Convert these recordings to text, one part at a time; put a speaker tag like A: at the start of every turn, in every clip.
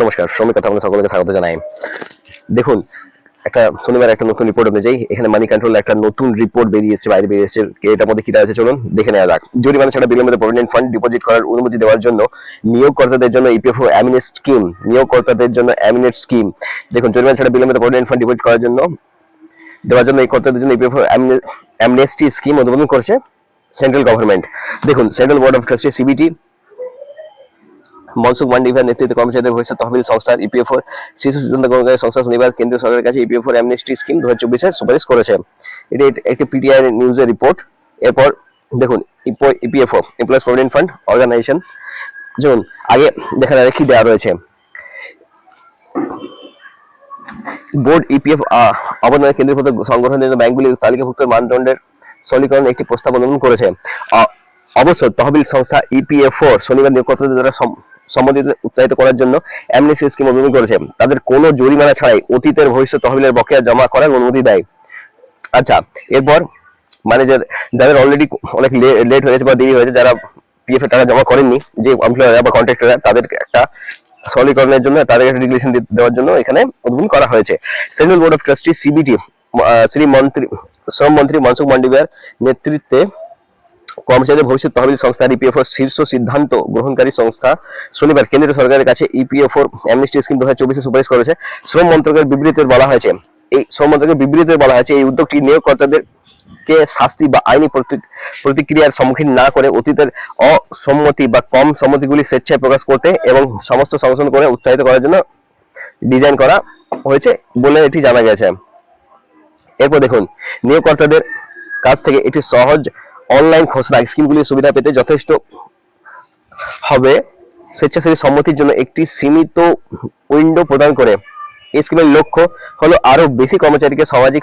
A: নমস্কার, শ্রমিক কথা আপনাদের সকলকে স্বাগত জানাই। দেখুন, একটা শনিবার একটা নতুন রিপোর্ট অনুযায়ী এখানে মানি কন্ট্রোল একটা নতুন রিপোর্ট বাইরে বেরিয়েছে। এটার মধ্যে কি আছে চলুন দেখে নেওয়া যাক। জরিমানা ছাড়া বিলম্বিত প্রভিডেন্ট ফান্ড ডিপোজিট করার অনুমতি দেওয়ার জন্য নিয়োগকর্তাদের জন্য ইপিএফও অ্যামিনেট স্কিম। দেখুন, জরিমানা ছাড়া বিলম্বিত প্রভিডেন্ট ফান্ড ডিপোজিট করার জন্য দেওয়ার জন্য এই কর্তাদের জন্য ইপিএফও অ্যামনেস্টি স্কিম উদ্বোধন করেছে সেন্ট্রাল গভর্নমেন্ট। দেখুন, central board of trustee CBT Mansukh Mandaviya নেতৃত্বে কর্মচারীদের ভবিষ্যৎ তহবিল সংস্থার ইপিএফও শিশু সিদ্ধান্ত গ্রহণকারী সংস্থা শনিবার কেন্দ্রীয় সরকারের কাছে ইপিএফও অ্যামনেস্টি স্কিম 2024 সুপারিশ করেছে। এটি একটি পিটিআই নিউজের রিপোর্ট। এরপর দেখুন, EPFO employees provident fund organisation, যেমন আগে দেখা যাবে কি দেওয়া রয়েছে। বোর্ড ইপিএফ অবদানের কেন্দ্রীভূত সংগঠনের জন্য ব্যাংকগুলির তালিকাভুক্ত মানদণ্ডের সরলীকরণের একটি প্রস্তাব অনুমোদন করেছে। অবশ্য তহবিল সংস্থা ইপিএফও শনিবার নিয়োগকর্তাদের দ্বারা সম্মতিতে উৎসাহিত করার জন্য অ্যামনেস্টি স্কিম অনুমোদন করেছে। তাদের কোনো জরিমানা ছাড়াই অতীতের ভবিষ্যৎ তহবিলের বকেয়া জমা করার অনুমতি দেয়। আচ্ছা, এরপর মানে যাদের অলরেডি অনেক লেট হয়ে গেছে বা দেরি হয়েছে, যারা পিএফ এর টাকা জমা করেননি, যে এমপ্লয়াররা বা কন্ট্রাক্টররা, তাদের একটা সরলীকরণের জন্য, তাদের একটা রেগুলেশন দেওয়ার জন্য এখানে উদ্বোধন করা হয়েছে। Central board of trustee CBT শ্রমমন্ত্রী মনসুখ মান্ডিভিয়ার নেতৃত্বে কর্মচারীদের ভবিষ্যৎ তহবিল সংস্থা ইপিএফও শীর্ষ সিদ্ধান্ত গ্রহণকারী সংস্থা শনিবার কেন্দ্রীয় সরকারের কাছে ইপিএফও অ্যামনেস্টি স্কিম 2024 সুপারিশ করেছে। শ্রম মন্ত্রকের বিবৃতিতে বলা হয়েছে এই উদ্যোগটি নিয়োগকর্তাদেরকে শাস্তি বা আইনি প্রতিক্রিয়ার সম্মুখীন না করে অতীতের অসম্মতি বা কম সম্মতিগুলি স্বেচ্ছায় প্রকাশ করতে এবং সমস্ত সংশোধন করে উৎসাহিত করার জন্য ডিজাইন করা হয়েছে বলে এটি জানা গেছে। এরপর দেখুন, নিয়োগকর্তাদের কাছ থেকে এটি সহজ অনলাইন খসড়া স্কিমগুলির সুবিধা পেতে যথেষ্ট হবে। স্বেচ্ছাসেবী সম্মতির জন্য একটি সীমিত উইন্ডো প্রদান করে এই স্কিমের লক্ষ্য হলো আরো বেশি কর্মচারীকে সামাজিক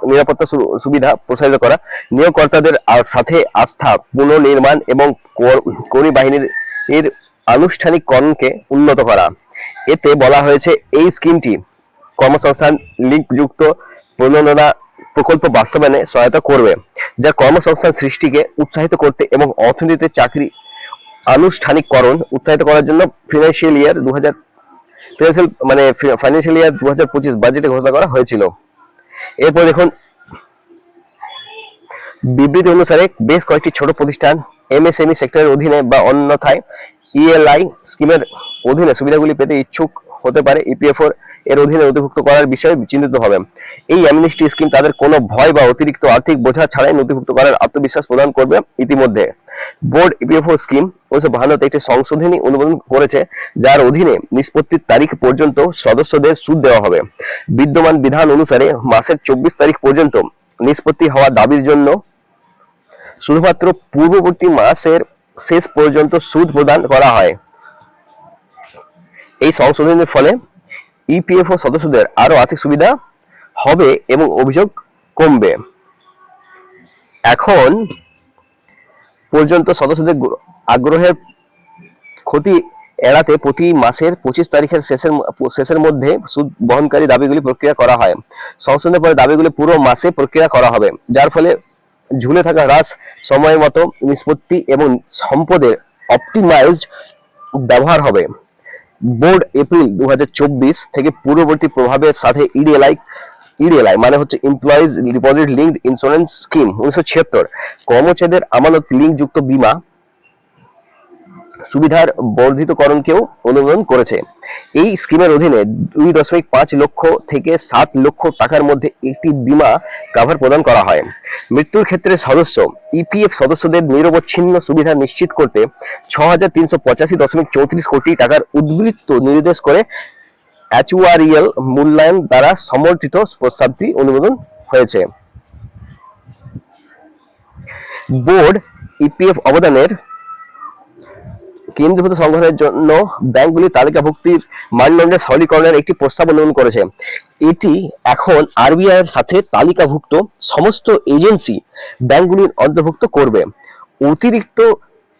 A: নিরাপত্তা সুবিধা প্রসারিত করা, নিয়োগকর্তাদের সাথে আস্থা পুনর্নির্মাণ এবং কর্মী বাহিনীর আনুষ্ঠানিকরণকে উন্নত করা। এতে বলা হয়েছে এই স্কিমটি কর্মসংস্থান লিঙ্কযুক্ত প্রণোদনা প্রকল্প বাস্তবায়নে সহায়তা করবে, যা কর্মসংস্থান সৃষ্টিকে উৎসাহিত করতে এবং অর্থনীতিতে চাকরি আনুষ্ঠানিকরণ উৎসাহিত করার জন্য ফাইন্যান্সিয়াল ইয়ার 2025 বাজেটে ঘোষণা করা হয়েছিল। এরপর দেখুন, বিবৃতি অনুসারে বেশ কয়েকটি ছোট প্রতিষ্ঠান এমএসএমই সেক্টরের অধীনে বা অন্যথায় ইএলআই স্কিমের অধীনে সুবিধাগুলি পেতে ইচ্ছুক হতে পারে। ইপিএফও এর অধীনে নথিভুক্ত করার বিষয়ে চিন্তিত হবে। এই অ্যামনেস্টি স্কিম তাদের কোনো ভয় বা অতিরিক্ত আর্থিক বোঝা ছাড়াই নথিভুক্ত করার আত্মবিশ্বাস প্রদান করবে। ইতিমধ্যে বোর্ড ইপিএফও স্কিম 1952 একটি সংশোধনী অনুমোদন করেছে, যার অধীনে নিষ্পত্তির তারিখ পর্যন্ত সদস্যদের সুদ দেওয়া হবে। বিদ্যমান বিধান অনুসারে মাসের 24 তারিখ পর্যন্ত নিষ্পত্তি হওয়া দাবির জন্য শুধুমাত্র পূর্ববর্তী মাসের শেষ পর্যন্ত সুদ প্রদান করা হয়। এই সংশোধনের ফলে ইপিএফও সদস্যদের আরো আর্থিক সুবিধা হবে এবং অভিযোগ কমবে। এখন পর্যন্ত সদস্যদের আগ্রহের ক্ষতি এড়াতে প্রতি মাসের 25 তারিখের শেষের মধ্যে সুদ বহনকারী দাবিগুলি প্রক্রিয়া করা হয়। সংশোধনের পরে দাবিগুলি পুরো মাসে প্রক্রিয়া করা হবে, যার ফলে ঝুলে থাকা হ্রাস, সময় মতো নিষ্পত্তি এবং সম্পদের অপটিমাইজড ব্যবহার হবে। বোর্ড এপ্রিল 2024 থেকে পূর্ববর্তী প্রভাবের সাথে ইডিএলআই মানে হচ্ছে employees deposit linked insurance scheme 1976 কর্মচারীদের আমানত লিঙ্ক যুক্ত বীমা সুবিধার বর্ধিতকরণকেও অনুমোদন করেছে। এই স্কিমের অধীনে 2.5 লক্ষ থেকে 7 লক্ষ টাকার মধ্যে একটি বীমা কভার প্রদান করা হয়। মৃত্যুর ক্ষেত্রে সদস্য ইপিএফ সদস্যদের নিরবচ্ছিন্ন সুবিধা নিশ্চিত করতে 6385.34 কোটি টাকার উদ্বৃত্ত নির্দেশ করে অ্যাচুয়ারিয়াল মূল্যায়ন দ্বারা সমর্থিত প্রস্তাবটি অনুমোদন হয়েছে। বোর্ড ইপিএফ অবদানের কেন্দ্রীভূত সংগঠনের জন্য ব্যাংকগুলির তালিকাভুক্তির মানদণ্ডের সরলীকরণের একটি প্রস্তাব অনুমোদন করেছে। এটি এখন আরবিআই এর সাথে তালিকাভুক্ত সমস্ত এজেন্সি ব্যাংকগুলির অন্তর্ভুক্ত করবে। অতিরিক্ত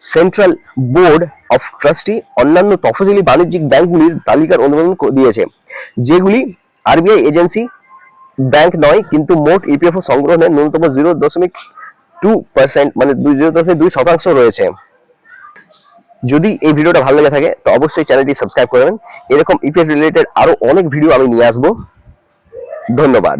A: সেন্ট্রাল বোর্ড অফ ট্রাস্টি অন্যান্য তফসিলি বাণিজ্যিক ব্যাংকগুলির তালিকার অনুমোদন দিয়েছে, যেগুলি আরবিআই এজেন্সি ব্যাংক নয় কিন্তু মোট ইপিএফও সংগ্রহের ন্যূনতম 0.2% মানে 0.2% রয়েছে। যদি এই ভিডিওটা ভালো লেগে থাকে তো অবশ্যই চ্যানেলটি সাবস্ক্রাইব করবেন। এরকম ইপিএফ রিলেটেড আরো অনেক ভিডিও আমি নিয়ে আসবো। ধন্যবাদ।